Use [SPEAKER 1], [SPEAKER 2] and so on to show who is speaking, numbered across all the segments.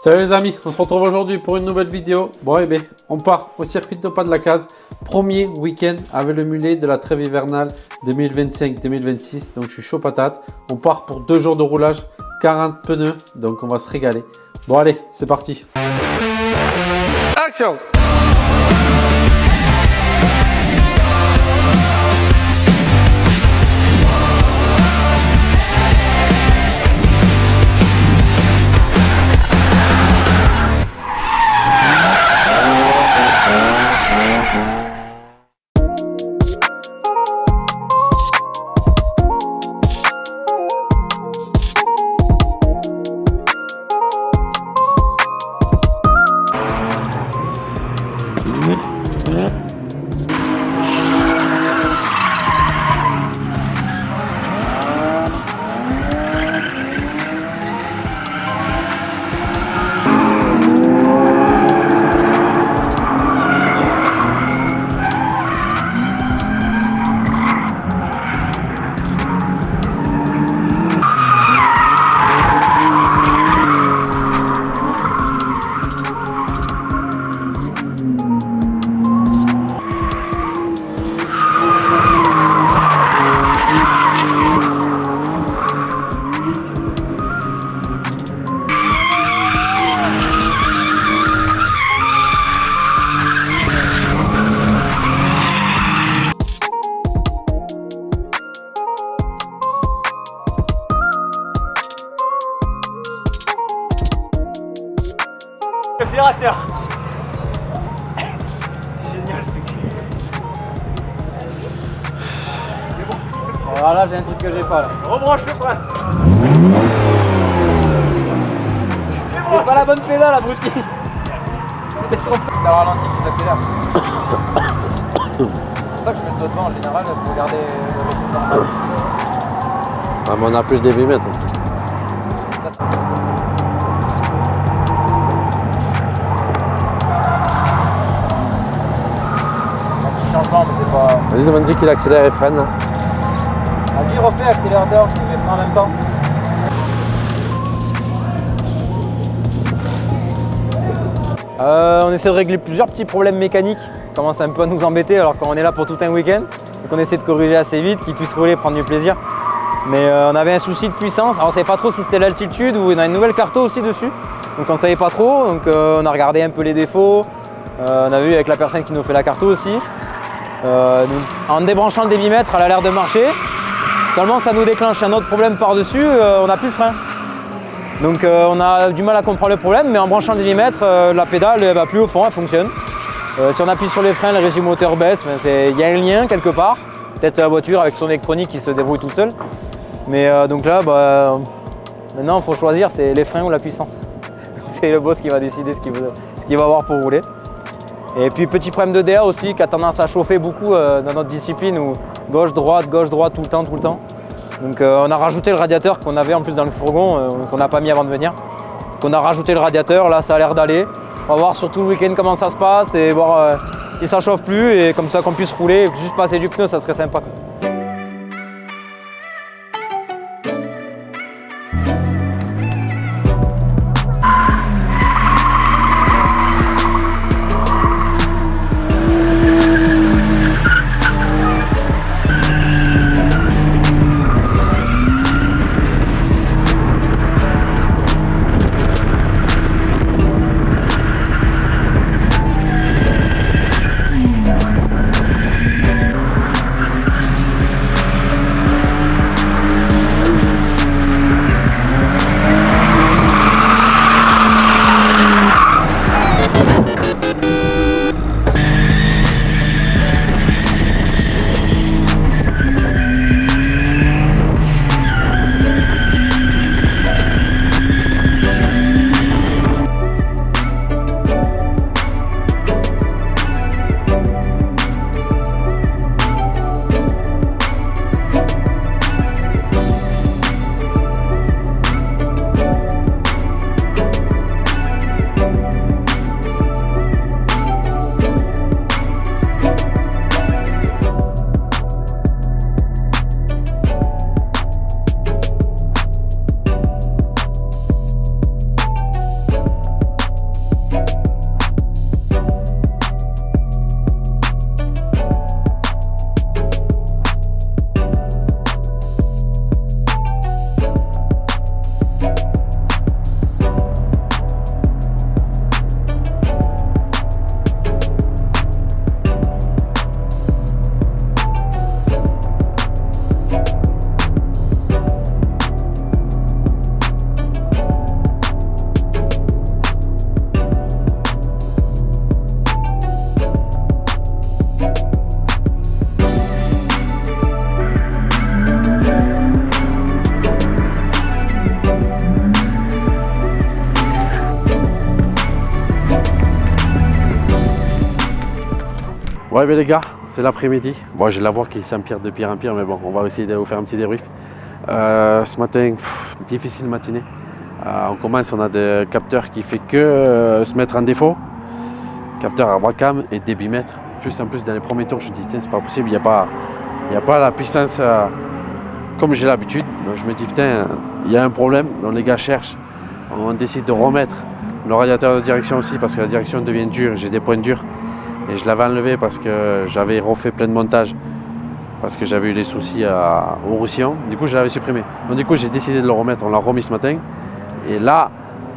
[SPEAKER 1] Salut les amis, on se retrouve aujourd'hui pour une nouvelle vidéo. Bon eh bien, on part au circuit de Pas de la Case. Premier week-end avec le mulet de la trêve hivernale 2025-2026. Donc je suis chaud patate. On part pour 2 jours de roulage, 40 pneus. Donc on va se régaler. Bon allez, c'est parti. Action!
[SPEAKER 2] Accélérateur. C'est génial ce truc. C'est bon.
[SPEAKER 3] Alors là j'ai un truc que j'ai pas là.
[SPEAKER 2] Rebranche le frein.
[SPEAKER 3] C'est pas la bonne pédale abruti. T'as ralenti qui s'accélère. C'est pour ça que je mets le dos devant en général pour regarder le résultat.
[SPEAKER 1] Ah, mais on a plus des millimètres aussi.
[SPEAKER 3] Changement, mais c'est pas.
[SPEAKER 1] Vas-y, demande-lui qu'il accélère et freine.
[SPEAKER 3] Vas-y, refais accélérateur, je vais faire en même temps. On essaie de régler plusieurs petits problèmes mécaniques qui commencent un peu à nous embêter alors qu'on est là pour tout un week-end. Donc on essaie de corriger assez vite, qu'ils puissent rouler et prendre du plaisir. Mais on avait un souci de puissance. Alors on ne savait pas trop si c'était l'altitude ou on a une nouvelle carto aussi dessus. Donc on ne savait pas trop. Donc on a regardé un peu les défauts. On a vu avec la personne qui nous fait la carto aussi. En débranchant le débitmètre, elle a l'air de marcher. Seulement ça nous déclenche un autre problème par-dessus, on n'a plus de frein. Donc on a du mal à comprendre le problème, mais en branchant le débitmètre, la pédale elle va plus au fond, elle fonctionne. Si on appuie sur les freins, le régime moteur baisse, il y a un lien quelque part. Peut-être la voiture avec son électronique qui se débrouille tout seul. Mais donc là, maintenant il faut choisir, c'est les freins ou la puissance. C'est le boss qui va décider ce qu'il va avoir pour rouler. Et puis petit problème de DA aussi qui a tendance à chauffer beaucoup dans notre discipline où gauche-droite tout le temps. Donc on a rajouté le radiateur qu'on avait en plus dans le fourgon, qu'on n'a pas mis avant de venir. Donc on a rajouté le radiateur, là ça a l'air d'aller. On va voir sur tout le week-end comment ça se passe et voir si ça chauffe plus et comme ça qu'on puisse rouler, juste passer du pneu, ça serait sympa.
[SPEAKER 1] Ouais mais les gars, c'est l'après-midi. Bon, j'ai la voix qui s'empire de pire en pire, mais bon, on va essayer de vous faire un petit débrief. Ce matin, difficile matinée. On commence, on a des capteurs qui fait que se mettre en défaut. Capteur Abracam et débitmètre. Juste en plus dans les premiers tours, je me dis tiens, c'est pas possible, il n'y a pas la puissance comme j'ai l'habitude. Donc je me dis putain, il y a un problème. Donc les gars cherchent. On décide de remettre le radiateur de direction aussi parce que la direction devient dure, j'ai des points durs. Et je l'avais enlevé parce que j'avais refait plein de montages. Parce que j'avais eu des soucis au Roussillon. Du coup, je l'avais supprimé. Donc du coup, j'ai décidé de le remettre. On l'a remis ce matin. Et là,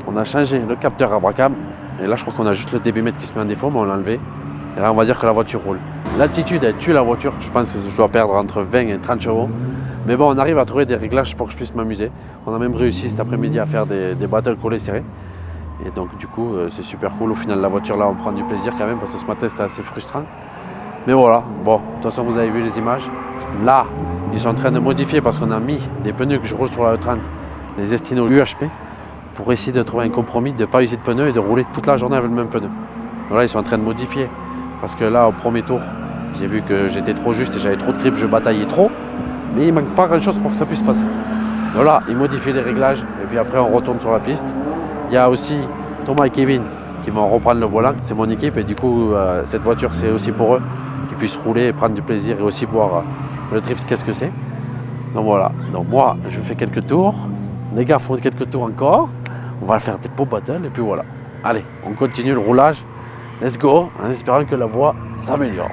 [SPEAKER 1] on a changé le capteur Abracam. Et là, je crois qu'on a juste le débitmètre qui se met en défaut, mais on l'a enlevé. Et là, on va dire que la voiture roule. L'altitude, elle tue la voiture. Je pense que je dois perdre entre 20 et 30 chevaux. Mais bon, on arrive à trouver des réglages pour que je puisse m'amuser. On a même réussi cet après-midi à faire des battles collés serrés. Et donc, du coup, c'est super cool. Au final, la voiture, là, on prend du plaisir quand même, parce que ce matin, c'était assez frustrant. Mais voilà, bon, de toute façon, vous avez vu les images. Là, ils sont en train de modifier parce qu'on a mis des pneus que je roule sur la E30, les Estino UHP, pour essayer de trouver un compromis, de ne pas user de pneus et de rouler toute la journée avec le même pneu. Donc là, ils sont en train de modifier. Parce que là, au premier tour, j'ai vu que j'étais trop juste et j'avais trop de grip, je bataillais trop. Mais il ne manque pas grand-chose pour que ça puisse passer. Donc là, ils modifient les réglages et puis après, on retourne sur la piste. Il y a aussi Thomas et Kevin qui vont reprendre le volant. C'est mon équipe et du coup, cette voiture, c'est aussi pour eux, qu'ils puissent rouler et prendre du plaisir et aussi voir le drift, qu'est-ce que c'est. Donc voilà, donc moi, je fais quelques tours. Les gars font quelques tours encore. On va faire des beaux battles et puis voilà. Allez, on continue le roulage. Let's go, en espérant que la voie s'améliore.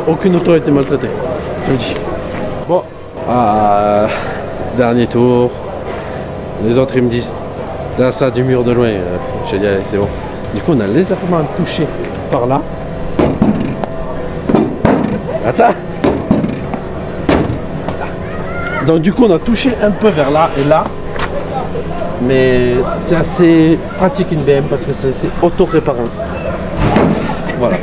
[SPEAKER 1] Aucune auto a été maltraitée, je le dis. Bon, dernier tour. Les autres ils me disent, là ça du mur de loin. J'ai dit allez c'est bon. Du coup on a légèrement touché par là. Attends. Donc du coup on a touché un peu vers là et là. Mais c'est assez pratique une BM parce que c'est auto-réparant. Voilà.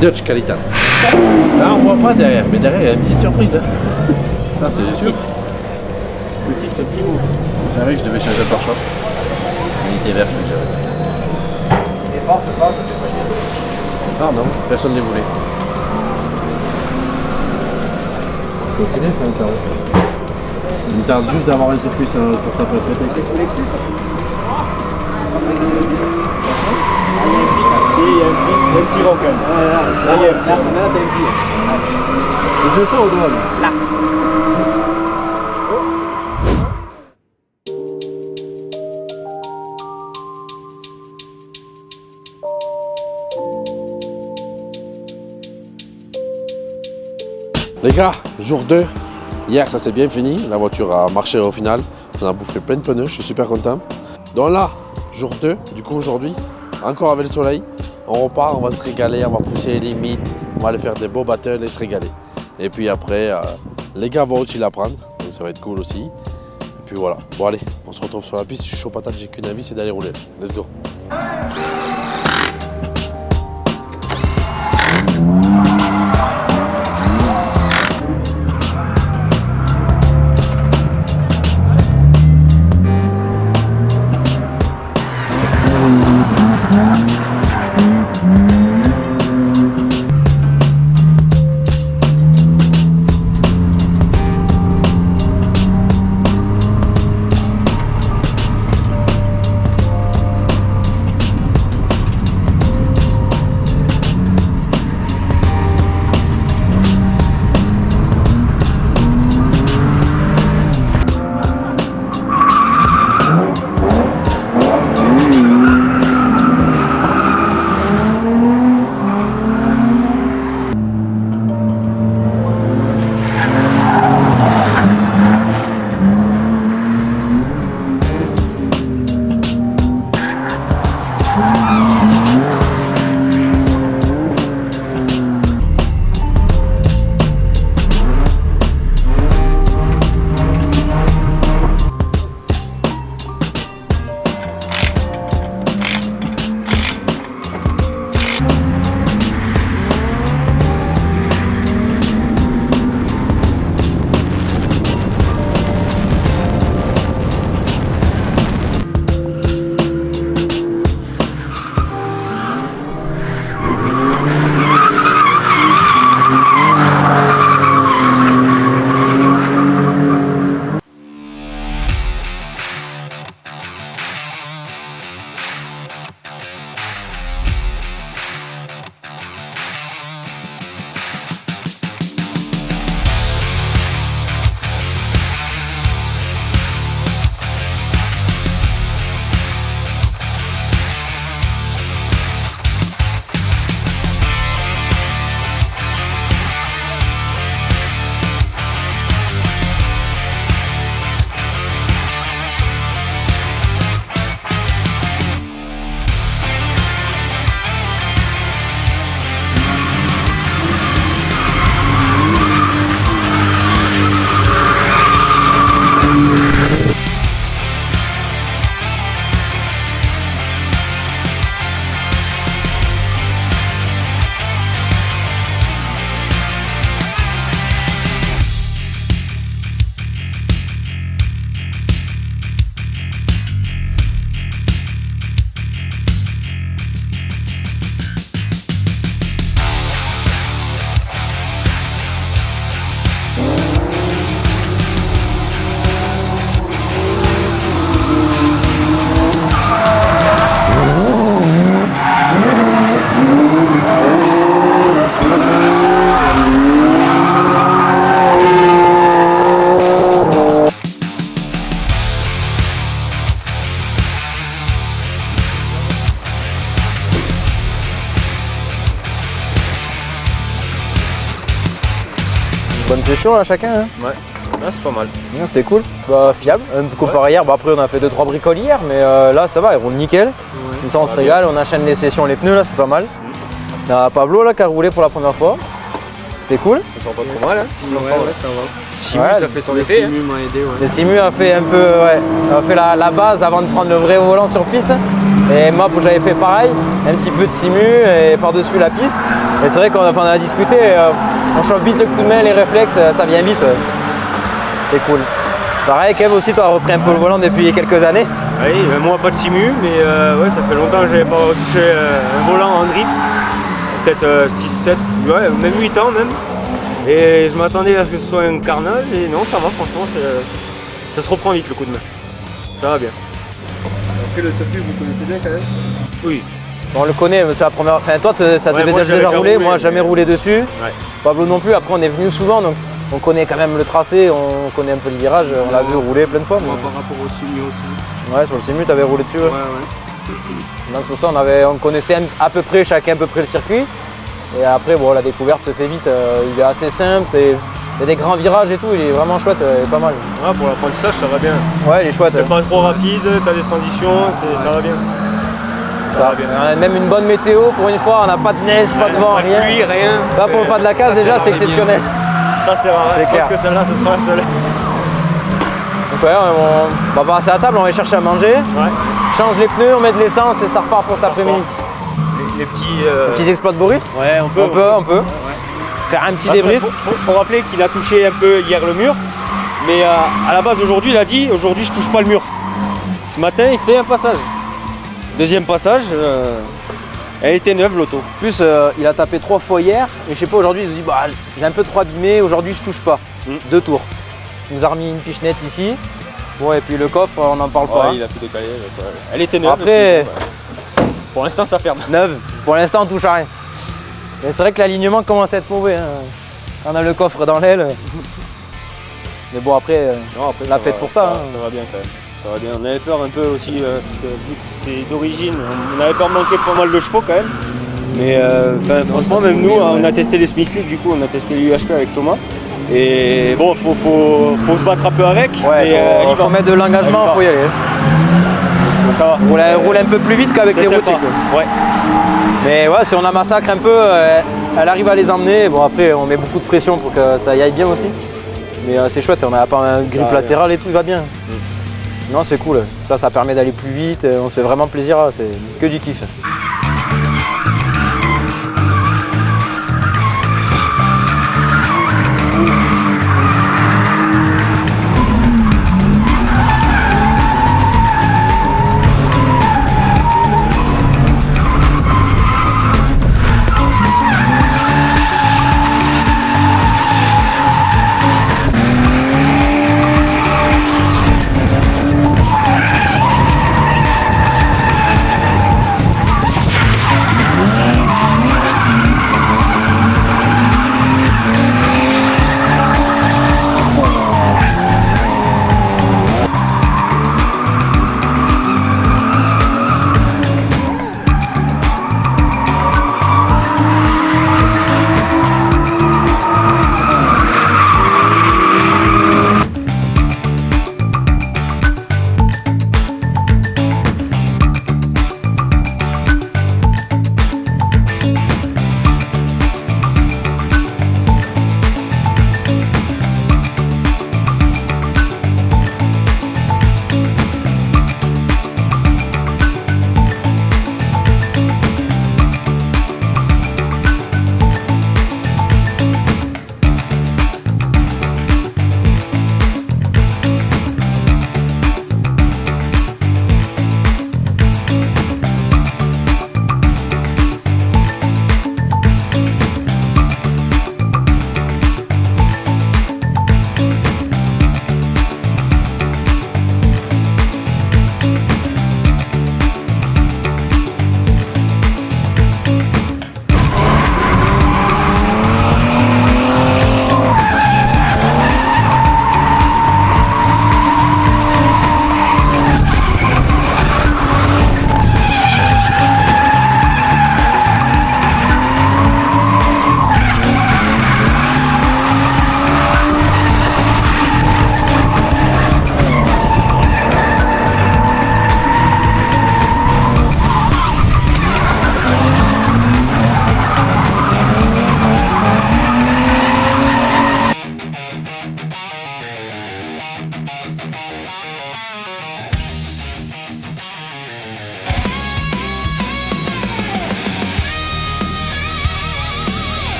[SPEAKER 1] Dodge qualité. Là on voit pas derrière, mais derrière il y a une petite surprise. Hein. Ça c'est sûr. Petit mot. Je savais que je devais changer le pare-choc. Il était vert, je savais.
[SPEAKER 3] Et force, ça fait pas chier.
[SPEAKER 1] Ah non, personne ne les voulait.
[SPEAKER 2] Continuez, c'est intéressant.
[SPEAKER 1] Il me tarde juste d'avoir un circuit pour ça peut être fait.
[SPEAKER 2] Il y a un petit rock. Là, il y a un petit rock.
[SPEAKER 1] Et je sens au doigt. Là. Les gars, jour 2. Hier, ça s'est bien fini. La voiture a marché au final. On a bouffé plein de pneus. Je suis super content. Donc là, jour 2. Du coup, aujourd'hui, encore avec le soleil, on repart, on va se régaler, on va pousser les limites, on va aller faire des beaux battles et se régaler. Et puis après, les gars vont aussi l'apprendre, donc ça va être cool aussi. Et puis voilà, bon allez, on se retrouve sur la piste, je suis chaud patate, j'ai qu'une envie, c'est d'aller rouler. Let's go.
[SPEAKER 3] sessions là chacun. Hein.
[SPEAKER 2] Ouais, ah, c'est pas mal.
[SPEAKER 3] Non, c'était cool. Bah, fiable. Comparé hier, bah, après on a fait 2-3 bricoles hier, mais là ça va, il roule nickel. Comme ça on se régale, on enchaîne les sessions, les pneus là, c'est pas mal. Il y a Pablo là qui a roulé pour la première fois. C'était cool.
[SPEAKER 2] Ça sent pas trop mal. Hein.
[SPEAKER 4] Ouais, ça va.
[SPEAKER 2] Simu,
[SPEAKER 3] Ouais,
[SPEAKER 2] ça fait son effet.
[SPEAKER 4] Simu m'a aidé, ouais.
[SPEAKER 3] Le Simu a fait un peu, ouais, a fait la base avant de prendre le vrai volant sur piste. Et moi, j'avais fait pareil, un petit peu de Simu et par-dessus la piste. Et c'est vrai qu'on a discuté, on chope vite le coup de main, les réflexes, ça vient vite. C'est cool. Pareil, Kev aussi, toi, as repris un peu le volant depuis quelques années.
[SPEAKER 2] Oui, moi pas de Simu, mais ouais, ça fait longtemps que j'avais pas touché un volant en drift. Peut-être 6, 7, ouais, même 8 ans même. Et je m'attendais à ce que ce soit un carnage et non, ça va, franchement, ça se reprend vite le coup de main. Ça va bien.
[SPEAKER 4] Après le circuit, vous connaissez bien quand même?
[SPEAKER 2] Oui.
[SPEAKER 3] On le connaît, c'est la première. Enfin, toi, ça
[SPEAKER 2] Ouais,
[SPEAKER 3] devait
[SPEAKER 2] moi,
[SPEAKER 3] déjà
[SPEAKER 2] j'avais
[SPEAKER 3] roulé,
[SPEAKER 2] roulé,
[SPEAKER 3] moi, jamais
[SPEAKER 2] mais-
[SPEAKER 3] roulé dessus.
[SPEAKER 2] Ouais.
[SPEAKER 3] Pablo non plus. Après, on est venu souvent, donc on connaît quand même le tracé, on connaît un peu le virage, on l'a vu rouler plein de fois.
[SPEAKER 4] Moi,
[SPEAKER 3] mais-
[SPEAKER 4] par rapport au Simu aussi.
[SPEAKER 3] Ouais, sur le Simu, tu avais roulé dessus.
[SPEAKER 4] Ouais,
[SPEAKER 3] Ouais.
[SPEAKER 4] ouais.
[SPEAKER 3] Donc sur ça, on connaissait à peu près chacun le circuit. Et après, bon, la découverte se fait vite. Il est assez simple, il y a des grands virages et tout. Il est vraiment chouette, il est pas mal.
[SPEAKER 2] Ah, pour l'apprentissage, ça va bien.
[SPEAKER 3] Ouais, il est chouette.
[SPEAKER 2] C'est pas trop rapide, t'as des transitions, ça va bien.
[SPEAKER 3] Ça va bien. On a même une bonne météo pour une fois. On n'a pas de neige, pas de vent,
[SPEAKER 2] Pas de
[SPEAKER 3] rien.
[SPEAKER 2] pluie, rien.
[SPEAKER 3] Là, pour le pas de la case,
[SPEAKER 2] Ça,
[SPEAKER 3] déjà, c'est
[SPEAKER 2] bien.
[SPEAKER 3] exceptionnel.
[SPEAKER 2] Ça, c'est rare.
[SPEAKER 3] C'est
[SPEAKER 2] Je
[SPEAKER 3] clair.
[SPEAKER 2] pense que celle-là, ce sera la seule.
[SPEAKER 3] Donc ouais, on va passer à table, on va aller chercher à manger.
[SPEAKER 2] Ouais.
[SPEAKER 3] Change les pneus, on met de l'essence et ça repart pour cet après-midi.
[SPEAKER 2] Les petits.
[SPEAKER 3] Petits exploits de Boris.
[SPEAKER 2] Ouais, on peut.
[SPEAKER 3] On peut. Faire un petit
[SPEAKER 2] Parce qu'il
[SPEAKER 3] débrief.
[SPEAKER 2] faut rappeler qu'il a touché un peu hier le mur, mais à la base aujourd'hui il a dit aujourd'hui je touche pas le mur. Ce matin il fait un passage. Deuxième passage, elle était neuve l'auto.
[SPEAKER 3] En plus, il a tapé 3 fois hier et je sais pas, aujourd'hui il se dit bah, j'ai un peu trop abîmé, aujourd'hui je touche pas. 2 tours. Il nous a remis une pichenette ici. Bon, et puis le coffre, on n'en parle pas.
[SPEAKER 2] il a tout décalé. Elle était neuve.
[SPEAKER 3] Après-
[SPEAKER 2] et puis, bon, pour l'instant ça ferme.
[SPEAKER 3] Neuve, pour l'instant on touche à rien. Mais c'est vrai que l'alignement commence à être mauvais. Hein. On a le coffre dans l'aile. Mais bon, après,
[SPEAKER 2] Non, après,
[SPEAKER 3] on l'a
[SPEAKER 2] ça
[SPEAKER 3] fait
[SPEAKER 2] va-
[SPEAKER 3] pour ça. hein.
[SPEAKER 2] Ça va bien quand même. Ça va bien. On avait peur un peu aussi, parce que vu que c'est d'origine, on avait peur de manquer pas mal de chevaux quand même. Mais franchement, même nous, on a testé les Smith League, du coup, on a testé l'UHP avec Thomas. Et bon, faut se battre un peu avec.
[SPEAKER 3] Ouais,
[SPEAKER 2] mais elle y
[SPEAKER 3] faut
[SPEAKER 2] va.
[SPEAKER 3] mettre de l'engagement,
[SPEAKER 2] Elle y va.
[SPEAKER 3] faut y aller.
[SPEAKER 2] Donc, ça va.
[SPEAKER 3] Roule un peu plus vite qu'avec
[SPEAKER 2] C'est
[SPEAKER 3] les
[SPEAKER 2] sympa.
[SPEAKER 3] routiers. quoi.
[SPEAKER 2] Ouais.
[SPEAKER 3] Mais ouais, si on la massacre un peu, elle arrive à les emmener. Bon, après, on met beaucoup de pression pour que ça y aille bien aussi. Mais c'est chouette, on a pas un grip
[SPEAKER 2] va
[SPEAKER 3] latéral et tout, il va bien. Non, c'est cool. Ça permet d'aller plus vite. On se fait vraiment plaisir. C'est que du kiff.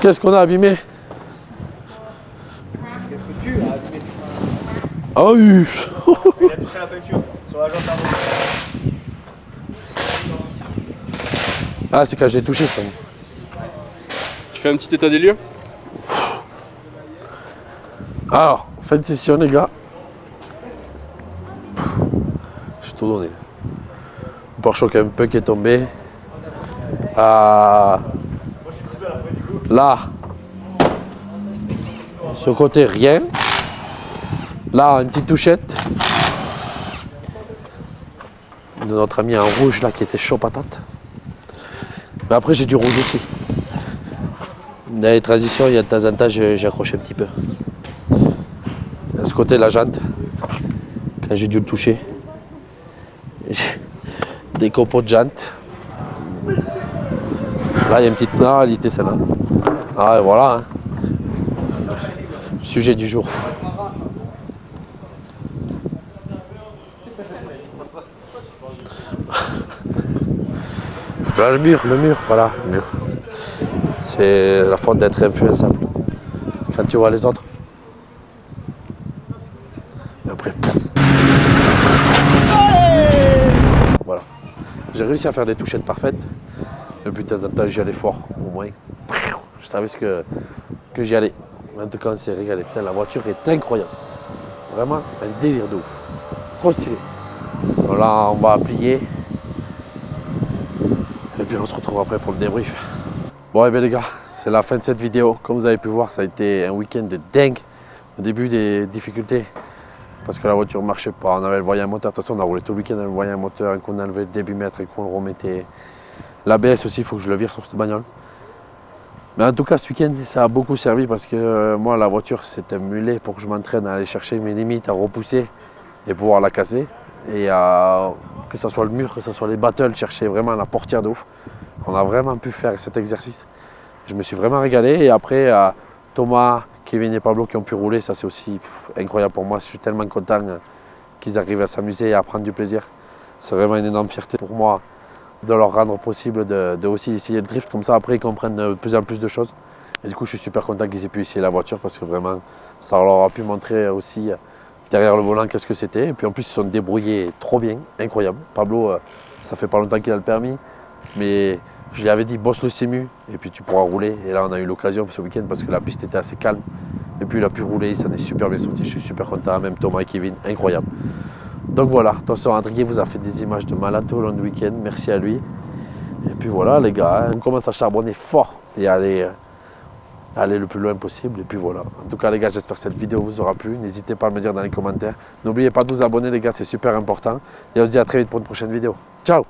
[SPEAKER 1] Qu'est-ce qu'on a abîmé?
[SPEAKER 2] Qu'est-ce que tu as abîmé?
[SPEAKER 1] Ah oui.
[SPEAKER 2] Il a touché la peinture sur la jante avant.
[SPEAKER 1] Ah, c'est quand j'ai touché ça.
[SPEAKER 4] Tu fais un petit état des lieux?
[SPEAKER 1] Alors, fin de session les gars. J'ai tout donné. Le pare-choc un peu qui est tombé. Là, ce côté rien. Là, une petite touchette de notre ami en rouge là qui était chaud patate. Mais après j'ai du rouge aussi. Dans les transitions, il y a de temps en temps j'ai accroché un petit peu. À ce côté la jante, quand j'ai dû le toucher, des copeaux de jante. Là il y a une petite naralité celle-là. Ah et voilà. Hein. Sujet du jour. Là, le mur, voilà, le mur. C'est la faute d'être influençable. Quand tu vois les autres. Et après, pouf. Voilà. J'ai réussi à faire des touchettes parfaites. Et puis de temps en temps, j'y allais fort, au moins. Je savais que j'y allais. En tout cas, on s'est régalé. Putain, la voiture est incroyable. Vraiment un délire de ouf. Trop stylé. Donc là, on va plier. Et puis on se retrouve après pour le débrief. Bon et bien les gars, c'est la fin de cette vidéo. Comme vous avez pu voir, ça a été un week-end de dingue. Au début des difficultés, parce que la voiture ne marchait pas. On avait le voyant moteur, de toute façon on a roulé tout le week-end avec le voyant moteur, et qu'on a enlevé le débitmètre et qu'on le remettait. L'ABS aussi, il faut que je le vire sur cette bagnole. Mais en tout cas ce week-end, ça a beaucoup servi parce que moi la voiture c'était un mulet pour que je m'entraîne à aller chercher mes limites, à repousser et pouvoir la casser. Et que ce soit le mur, que ce soit les battles, chercher vraiment la portière de ouf. On a vraiment pu faire cet exercice. Je me suis vraiment régalé. Et après, Thomas, Kevin et Pablo qui ont pu rouler, ça c'est aussi incroyable pour moi. Je suis tellement content qu'ils arrivent à s'amuser et à prendre du plaisir. C'est vraiment une énorme fierté pour moi de leur rendre possible de aussi essayer le drift. Comme ça, après, ils comprennent de plus en plus de choses. Et du coup, je suis super content qu'ils aient pu essayer la voiture parce que vraiment, ça leur a pu montrer aussi derrière le volant qu'est-ce que c'était. Et puis en plus, ils se sont débrouillés trop bien, incroyable. Pablo, ça fait pas longtemps qu'il a le permis, mais je lui avais dit bosse le CMU et puis tu pourras rouler. Et là, on a eu l'occasion ce week-end parce que la piste était assez calme. Et puis il a pu rouler, il s'en est super bien sorti. Je suis super content, même Thomas et Kevin, incroyable. Donc voilà, attention, Adrien vous a fait des images de malade tout au long du week-end, merci à lui. Et puis voilà les gars, on commence à charbonner fort et aller le plus loin possible. Et puis voilà. En tout cas les gars, j'espère que cette vidéo vous aura plu. N'hésitez pas à me dire dans les commentaires. N'oubliez pas de vous abonner les gars, c'est super important. Et on se dit à très vite pour une prochaine vidéo. Ciao!